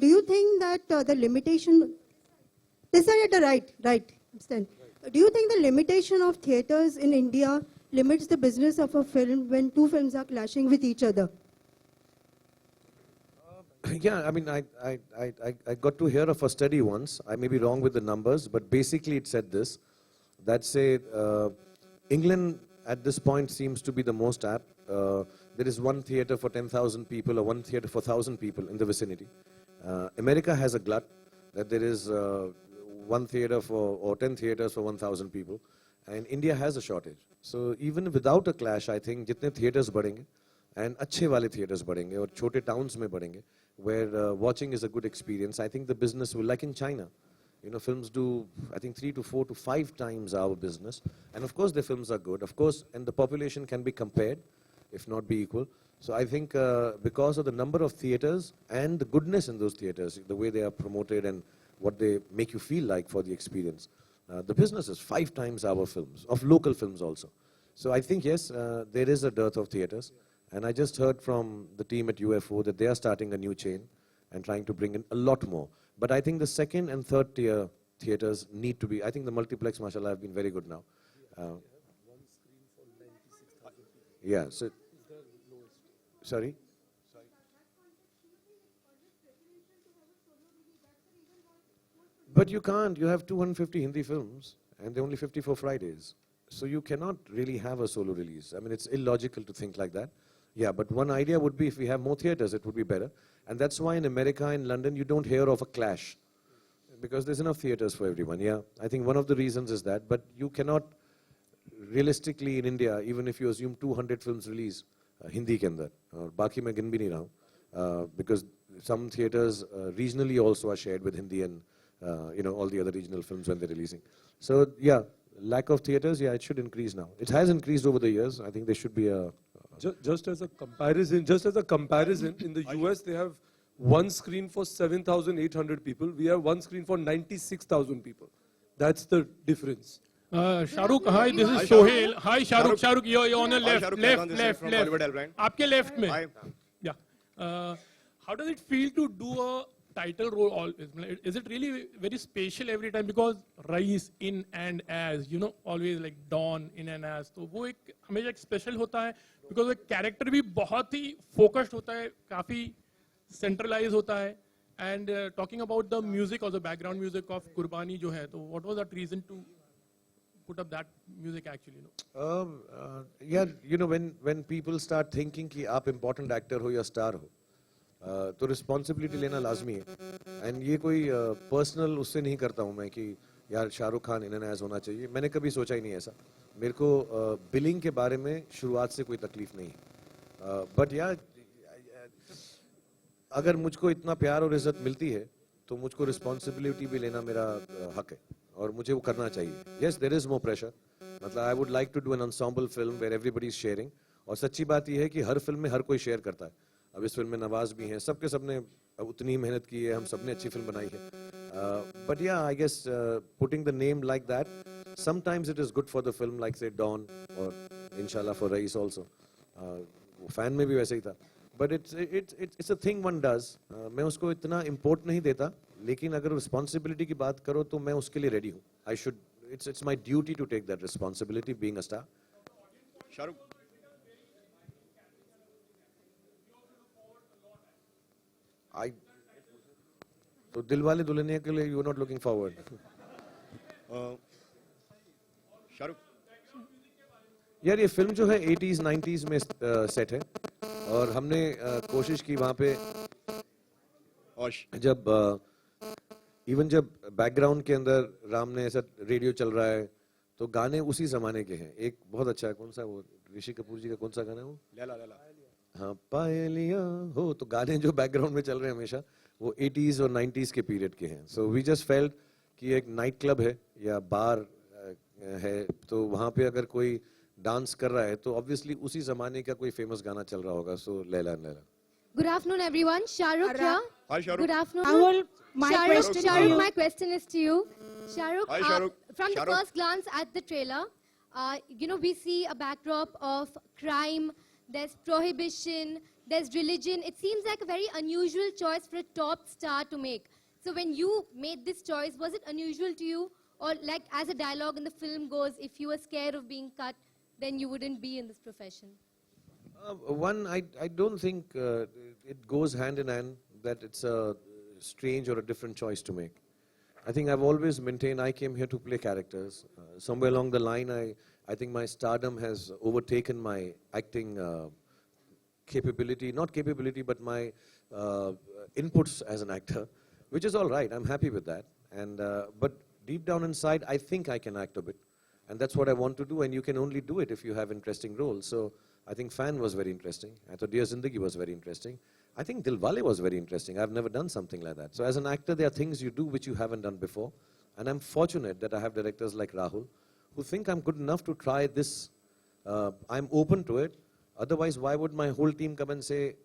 Do you think that the limitation? This is at the right stand. Do you think the limitation of theaters in India limits the business of a film when two films are clashing with each other? Yeah, I mean, I got to hear of a study once. I may be wrong with the numbers, but basically it said this, that say England at this point seems to be the most apt. There is one theater for 10,000 people or one theater for 1,000 people in the vicinity. America has a glut that there is one theater or 10 theaters for 1,000 people, and India has a shortage. So even without a clash, I think jitne theaters badhenge, and अच्छे वाले theaters बढ़ेंगे और छोटे towns में बढ़ेंगे, where watching is a good experience. I think the business will, like in China, you know, films do, I think 3 to 4 to 5 times our business. And of course, the films are good. Of course, and the population can be compared, if not be equal. So I think because of the number of theaters and the goodness in those theaters, the way they are promoted and what they make you feel like for the experience, the business is 5 times our films, of local films also. So I think, yes, there is a dearth of theaters. And I just heard from the team at UFO that they are starting a new chain and trying to bring in a lot more. But I think the second and third tier theaters need to be, I think the multiplex, mashallah, have been very good now. Yeah, so, sorry? But you can't, you have 250 Hindi films and they're only 54 Fridays. So you cannot really have a solo release. I mean, it's illogical to think like that. Yeah, but one idea would be if we have more theaters, it would be better. And that's why in America and London, you don't hear of a clash. Because there's enough theaters for everyone, yeah. I think one of the reasons is that. But you cannot, realistically in India, even if you assume 200 films release, Hindi ke andar, baaki main gin bhi nahi raha hu, because some theaters regionally also are shared with Hindi and you know, all the other regional films when they're releasing. So yeah, lack of theaters, yeah, it should increase now. It has increased over the years. I think there should be a... Just as a comparison, in the US they have one screen for 7,800 people. We have one screen for 96,000 people. That's the difference. Shahrukh, hi, this is Sohail. Hi, Shahrukh. Shahrukh, you're on the left. आपके left में. Yeah. How does it feel to do a title role always? Is it really very special every time? Because Rais in and as, you know, always like Don in and as. तो वो एक हमेशा एक special होता है. Because वो character भी बहुत ही focused होता है, काफी centralized होता है. And talking about the music or the background music of Kurbani जो है, तो what was that reason to put up that music actually? Yeah, you know, when people start thinking कि आप important actor हो या star हो, तो responsibility लेना लाजमी है. एंड ये कोई पर्सनल उससे नहीं करता हूँ मैं कि यार Shahrukh Khan in and as होना चाहिए. मैंने कभी सोचा ही नहीं ऐसा. मेरे को बिलिंग के बारे में शुरुआत से कोई तकलीफ नहीं. बट यार अगर मुझको इतना प्यार और इज्जत मिलती है तो मुझको रिस्पॉन्सिबिलिटी भी लेना मेरा हक है और मुझे वो करना चाहिए. Yes, there is more pressure. मतलब I would like to do an ensemble film where everybody is sharing. और सच्ची बात यह है कि हर फिल्म में हर कोई शेयर करता है. अब इस फिल्म में नवाज भी हैं, सबके सबने उतनी मेहनत की है, हम सबने अच्छी फिल्म बनाई है. But yeah I guess putting the name like that, sometimes it is good for the film, like say Don और इंशाल्लाह फॉर रईस आल्सो. फैन में भी वैसे ही था. But it's a thing one does. मैं उसको इतना इम्पोर्ट नहीं देता, लेकिन अगर रिस्पॉन्सिबिलिटी की बात करो तो मैं उसके लिए रेडी हूँ. I should, it's my duty to take that responsibility being a star. Shahrukh, तो दिलवाले दुल्हनिया के लिए you are not looking forward. Shahrukh यार, ये फिल्म जो है 80s 90s में सेट है और हमने कोशिश की वहां पे, जब इवन जब बैकग्राउंड के अंदर राम ने ऐसा रेडियो चल रहा है तो गाने उसी जमाने के हैं. एक बहुत अच्छा है, कौन सा वो ऋषि कपूर जी का कौन सा गाना है वो, लैला लैला, हाँ पायलिया हो. तो गाने जो बैकग्राउंड में चल रहे हैं हमेशा वो 80s और 90s के पीरियड के हैं. सो वी जस्ट फेल्ट कि एक नाइट क्लब है या बार है तो वहाँ पे अगर कोई डांस कर रहा है तो ऑब्वियसली उसी जमाने का कोई फेमस गाना चल रहा होगा. सो Laila Laila. Good afternoon, everyone. Shahrukh here. Hi, Shahrukh. Good afternoon. Rahul, Shahrukh, my question is to you. Shahrukh, Hi, Shahrukh. from Shahrukh. the first glance at the trailer, you know, we see a backdrop of crime, there's prohibition, there's religion. It seems like a very unusual choice for a top star to make. So when you made this choice, was it unusual to you? Or like as a dialogue in the film goes, if you were scared of being cut, then you wouldn't be in this profession? One, I don't think it goes hand in hand that it's a strange or a different choice to make. I think I've always maintained I came here to play characters. Somewhere along the line, I think my stardom has overtaken my acting capability, not capability, but my inputs as an actor, which is all right. I'm happy with that. And but deep down inside, I think I can act a bit. And that's what I want to do, and you can only do it if you have interesting roles. So I think Fan was very interesting. I thought Dear Zindagi was very interesting. I think Dilwale was very interesting. I've never done something like that. So as an actor, there are things you do which you haven't done before. And I'm fortunate that I have directors like Rahul who think I'm good enough to try this. I'm open to it. Otherwise, why would my whole team come and say,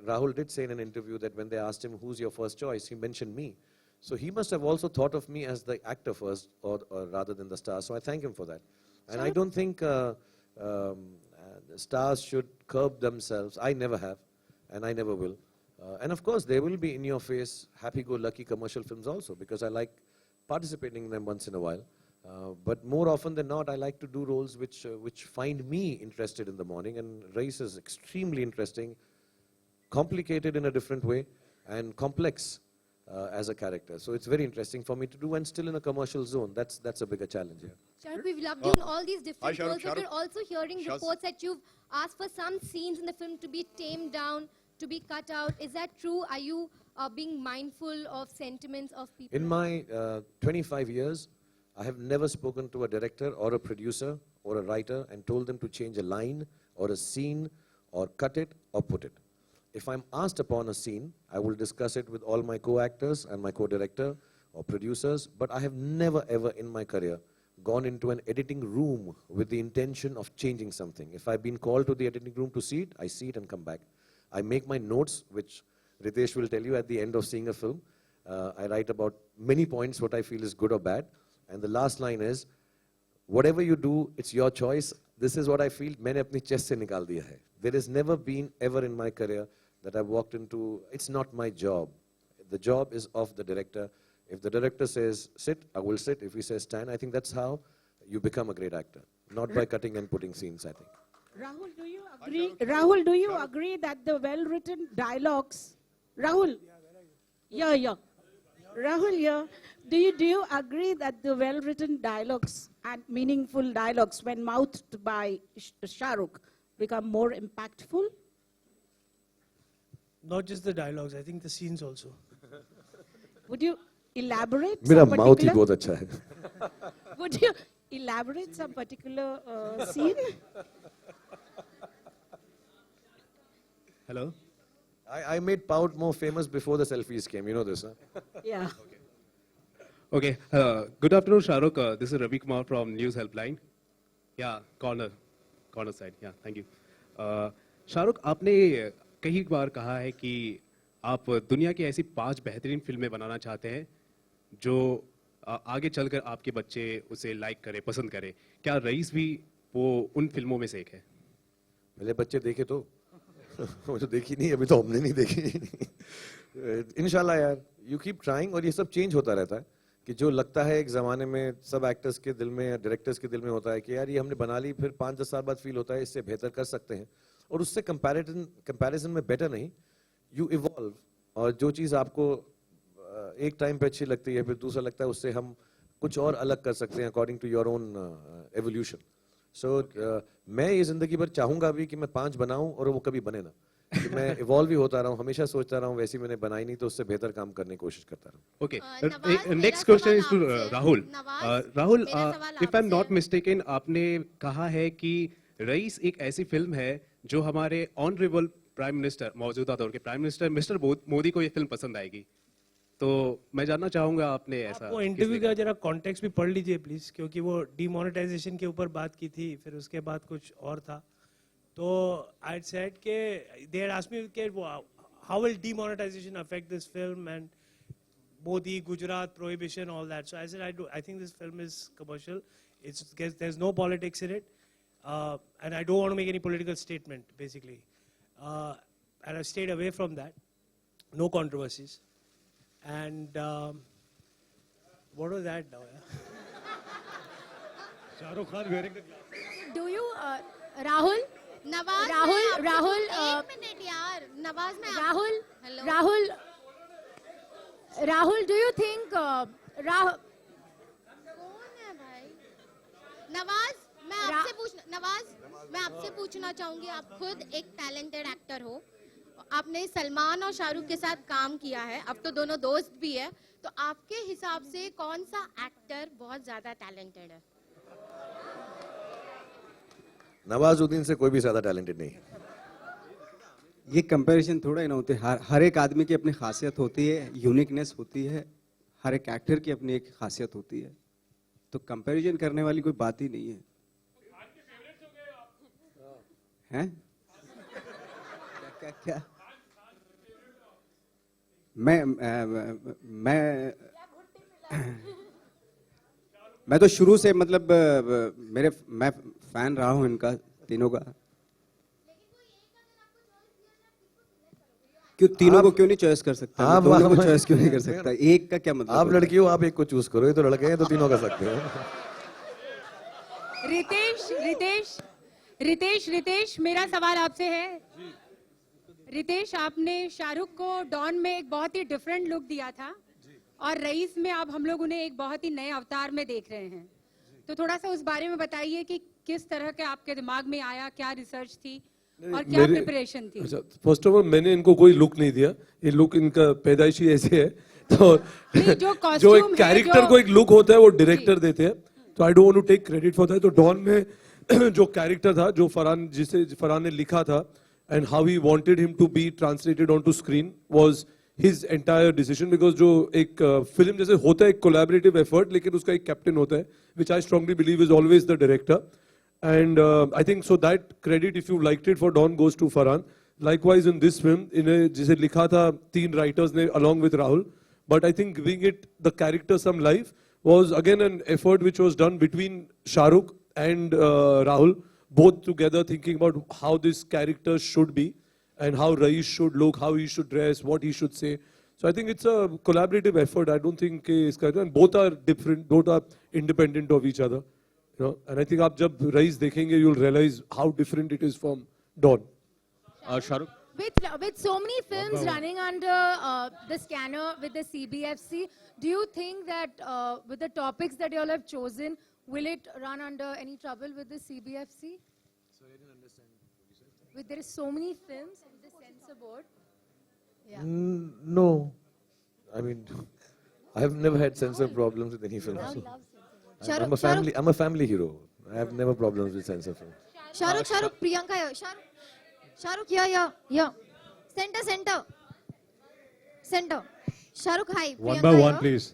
Rahul did say in an interview that when they asked him, who's your first choice, he mentioned me. So he must have also thought of me as the actor first, or rather than the star. So I thank him for that. And I don't think stars should curb themselves. I never have, and I never will. And of course, there will be in-your-face, happy-go-lucky commercial films also, because I like participating in them once in a while. But more often than not, I like to do roles which find me interested in the morning. And Race is extremely interesting, complicated in a different way, and complex as a character. So it's very interesting for me to do, and still in a commercial zone. That's a bigger challenge here. Shahrukh, we've loved you in all these different roles, but we're also hearing reports that you've asked for some scenes in the film to be tamed down, to be cut out. Is that true? Are you being mindful of sentiments of people? In my 25 years, I have never spoken to a director or a producer or a writer and told them to change a line or a scene or cut it or put it. If I'm asked upon a scene, I will discuss it with all my co-actors and my co-director or producers, but I have never ever in my career gone into an editing room with the intention of changing something. If I've been called to the editing room to see it, I see it and come back. I make my notes, which Ritesh will tell you at the end of seeing a film. I write about many points, what I feel is good or bad. And the last line is, whatever you do, it's your choice. This is what I feel, मैंने अपनी chest से निकाल दिया है. There has never been ever in my career that I've walked into, it's not my job. The job is of the director. If the director says sit, I will sit. If he says stand, I think that's how you become a great actor. Not by cutting and putting scenes, I think. Rahul, do you agree? Rahul, do you agree that the well-written dialogues, Rahul, yeah. Rahul, yeah. Do you agree that the well-written dialogues and meaningful dialogues, when mouthed by Shahrukh, become more impactful? Not just the dialogues, I think the scenes also. Would you elaborate? मेरा some mouth ही particular- बहुत अच्छा है. Would you elaborate some particular scene? Hello? I made Pout more famous before the selfies came. You know this, huh? Yeah. Okay. Good afternoon, Shahrukh. This is Ravi Kumar from News Helpline. Yeah, corner side. Yeah, thank you. Shahrukh, आपने कई बार कहा है कि आप दुनिया की ऐसी 5 बेहतरीन फिल्में बनाना चाहते हैं जो आगे चलकर आपके बच्चे उसे लाइक करें, पसंद करें. क्या रईस भी वो उन फिल्मों में से एक है? पहले बच्चे देखे तो वो तो देखी नहीं, अभी तो हमने नहीं देखी. इंशाल्लाह यार, यू कीप ट्राइंग. और ये सब चेंज होता रहता है कि जो लगता है एक ज़माने में सब एक्टर्स के दिल में या डायरेक्टर्स के दिल में होता है कि यार ये हमने बना ली, फिर 5-10 साल बाद फील होता है इससे बेहतर कर सकते हैं, और उससे कंपैरिजन में बेटर नहीं, यू इवॉल्व. और जो चीज़ आपको एक टाइम पे अच्छी लगती है, फिर दूसरा लगता है उससे हम कुछ और अलग कर सकते हैं according to your own evolution. So मैं ये ज़िंदगी भर चाहूँगा भी कि मैं 5 बनाऊँ और वो कभी बने ना, कि मैं इवॉल्व ही होता रहूँ, हमेशा सोचता रहूँ वैसी मैंने बनाई नहीं तो उससे बेहतर काम करने की कोशिश करता रहूँ. Okay. Next question is to Rahul. Rahul, if I'm not mistaken, आपने कहा है कि रईस एक ऐसी फिल्म है जो हमारे ऑनरेबल प्राइम मिनिस्टर, मौजूदा दौर के प्राइम मिनिस्टर मिस्टर मोदी को ये फिल्म पसंद आएगी. तो मैं जानना चाहूंगा आपने ऐसा. वो इंटरव्यू का जरा कॉन्टेक्स्ट भी पढ़ लीजिए प्लीज, क्योंकि वो डिमोनेटाइजेशन के ऊपर बात की थी, फिर उसके बाद कुछ और था. तो आई सेड के दे हैड आस्क्ड मी के how will demonetisation affect this film and Modi, Gujarat, prohibition, all that. So I said, I think this film is commercial. There's no politics in it. And I don't want to make any political statement, basically. And I stayed away from that. No controversies. And what was that now? Shah Rukh Khan wearing the glasses. Do you, Rahul? Nawaz Rahul, एक minute यार, नवाज में Rahul, do you think कौन है भाई? नवाज, मैं आपसे पूछना चाहूंगी, आप खुद एक टैलेंटेड एक्टर हो, आपने सलमान और शाहरुख के साथ काम किया है, अब तो दोनों दोस्त भी है, तो आपके हिसाब से कौन सा एक्टर बहुत ज्यादा टैलेंटेड है? नवाजुद्दीन से कोई भी ज्यादा टैलेंटेड नहीं है। ये कंपैरिजन थोड़ा ही ना होते, हर एक आदमी की अपनी खासियत होती है, यूनिकनेस होती है, हर एक एक्टर की अपनी एक खासियत होती है, तो कंपैरिजन करने वाली कोई बात ही नहीं है। हैं? क्या क्या क्या? मैं तो शुरू से मतलब मैं फैन रहा हूं इनका तीनों का। क्यों तीनों को क्यों नहीं चॉइस कर सकता? आप दोनों को चॉइस क्यों नहीं कर सकता? एक का क्या मतलब? आप लड़की हो, आप एक को चूज करो, ये तो लड़के हैं तो तीनों कर सकते हो। रितेश, मेरा सवाल आपसे है। रितेश, आपने शाहरुख को डॉन में एक बहुत ही डिफरेंट लुक दिया था और रईस में आप हम लोग उन्हें एक बहुत ही नए अवतार में देख रहे हैं, तो थोड़ा सा उस बारे में बताइए कि किस तरह के आपके दिमाग में आया, क्या रिसर्च थी और क्या प्रिपरेशन थी? अच्छा, फर्स्ट ऑफ ऑल मैंने इनको कोई लुक नहीं दिया, ये लुक इनका पैदाइशी ऐसे है। तो जो एक कैरेक्टर को एक लुक होता है वो डायरेक्टर देते हैं, तो I don't want to take credit for that. तो डॉन में जो कैरेक्टर था, जो जिसे फरहान ने लिखा था, and how he wanted him to be translated onto screen was his entire decision, because जो एक फिल्म जैसे होता है एक collaborative effort, लेकिन उसका एक कैप्टन होता है, which I strongly believe is always the director, and I think so that credit, if you liked it for Don, goes to Farhan. Likewise in this film, इन्हें जिसे लिखा था 3 writers ने along with Rahul, but I think giving it the character some life was again an effort which was done between Shahrukh and Rahul, both together thinking about how this character should be and how Raish should look, how he should dress, what he should say. So I think it's a collaborative effort. I don't think and both are different, both are independent of each other. You know, and I think आप जब Raish देखेंगे, you'll realize how different it is from Don. Shahrukh? With so many films running under the scanner with the CBFC, do you think that with the topics that you all have chosen, will it run under any trouble with the CBFC? Sorry, I didn't understand. With there is so many films with the censor board. Yeah. No, I mean, I have never had censor problems with any film. I'm a family hero. I have never problems with censor films. Shahrukh, Priyanka, Shahrukh, yeah. Center. Shahrukh, hi. One Priyanka by one, here. please.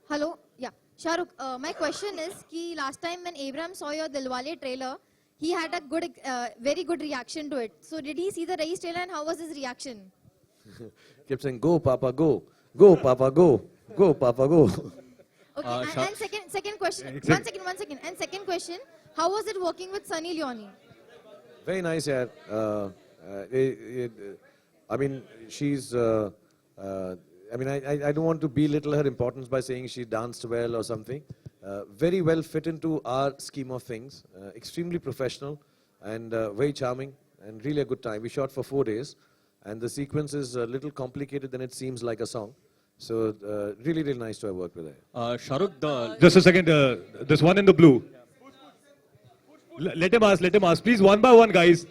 Hello, yeah. Shahrukh, my question is कि last time when Abraham saw your Dilwale trailer, he had a very good reaction to it. So did he see the Raish trailer and how was his reaction? Kept saying, "Go, Papa, go, go, Papa, go, go, Papa, go." Okay, and second question. One second. And second question, how was it working with Sunny Leone? Very nice, yeah. I mean, she's. I mean, I don't want to belittle her importance by saying she danced well or something. Very well fit into our scheme of things. Extremely professional and very charming and really a good time. We shot for 4 days, and the sequence is a little complicated than it seems like a song. So really, really nice to have worked with her. Shahrukh, just a second. This one in the blue. Let him ask. Please, one by one, guys.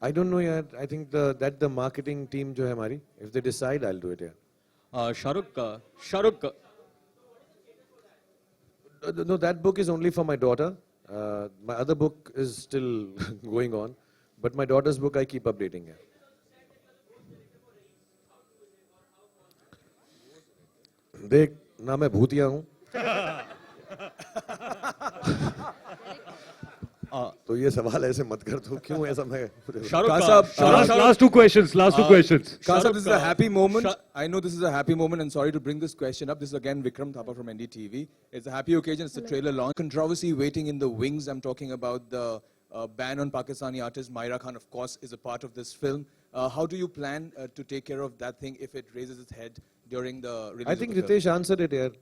I don't know yet. I think that the marketing team जो है हमारी, if they decide, I'll do it. Yeah. Shahrukh. No, that book is only for my daughter. My other book is still going on, but my daughter's book I keep updating. Yeah. देख ना मैं भूतिया हूँ तो ये सवाल ऐसे मत कर तू क्यों ऐसा मैं Last two questions. Kasab, this is a happy moment. I know this is a happy moment, and sorry to bring this question up. This is again Vikram Thapa from NDTV. It's a happy occasion. It's a trailer launch. Controversy waiting in the wings. I'm talking about the ban on Pakistani artist Myra Khan, of course, is a part of this film. How do you plan to take care of that thing if it raises its head during the release? I think Ritesh answered it here.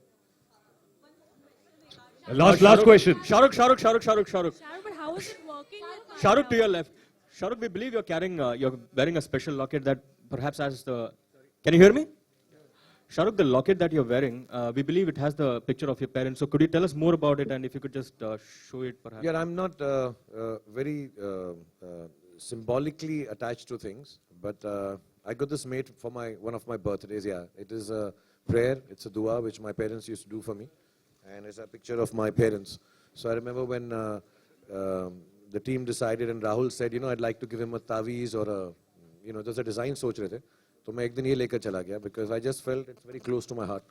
Last question. Shahrukh. but how is it working? Shahrukh, to your left. Shahrukh, we believe you're wearing a special locket that perhaps has the... Can you hear me? Shahrukh, the locket that you're wearing, we believe it has the picture of your parents. So could you tell us more about it, and if you could just show it perhaps? Yeah, I'm not very symbolically attached to things, but I got this made for one of my birthdays. Yeah, it is a prayer. It's a dua which my parents used to do for me, and it's a picture of my parents. So I remember when the team decided and Rahul said, you know, I'd like to give him a taweez or a, you know, there's a design सोच रहे थे. तो मैं एक दिन ये लेकर चला गया because I just felt it's very close to my heart.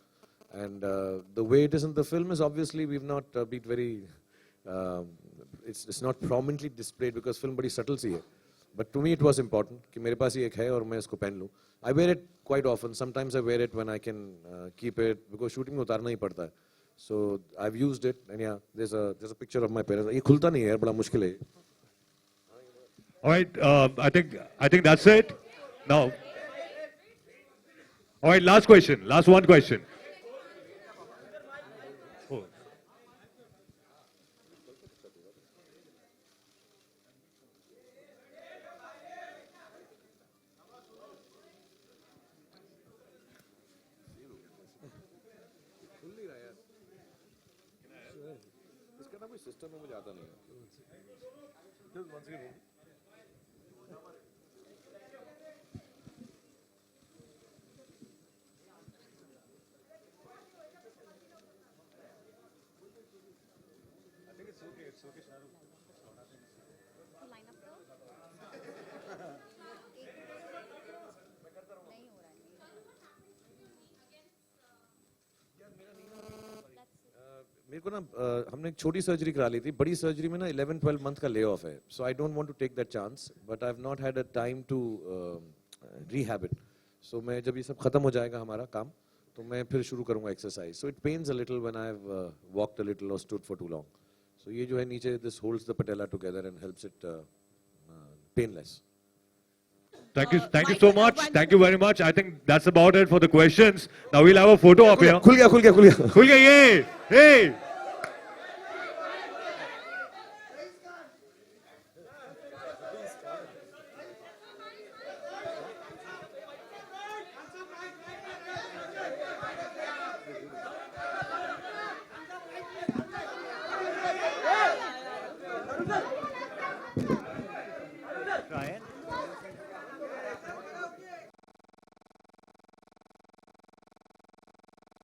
And the way it is in the film is obviously we've not been very, it's not prominently displayed because film बड़ी subtle सी है. But to me it was important कि मेरे पास ये एक है और मैं इसको पहन लूँ. I wear it quite often. Sometimes I wear it when I can keep it because shooting में उतारना ही पड़ता है. So I've used it and yeah, there's a picture of my parents. ये खुलता नहीं है यार, बड़ा मुश्किल है. All right, I think that's it. Now, all right, last question, last one question. इसका ना कोई सिस्टम में मुझे आता नहीं है. मेरे को ना हमने एक छोटी सर्जरी करा ली थी. बड़ी सर्जरी में ना 11-12 मंथ का ले ऑफ है. So I don't want to take that chance, but I have not had a time to rehab it. So मैं जब ये सब खत्म हो जाएगा हमारा काम तो मैं फिर शुरू करूंगा exercise. So it pens a little when I have walked a little और स्टूड फॉर टू लॉन्ग. सो ये जो है नीचे this holds the patella together and helps it painless. Thank you so much. Thank you very much. I think that's about it for the questions. Now we'll have a photo up here. खुल गया. Hey!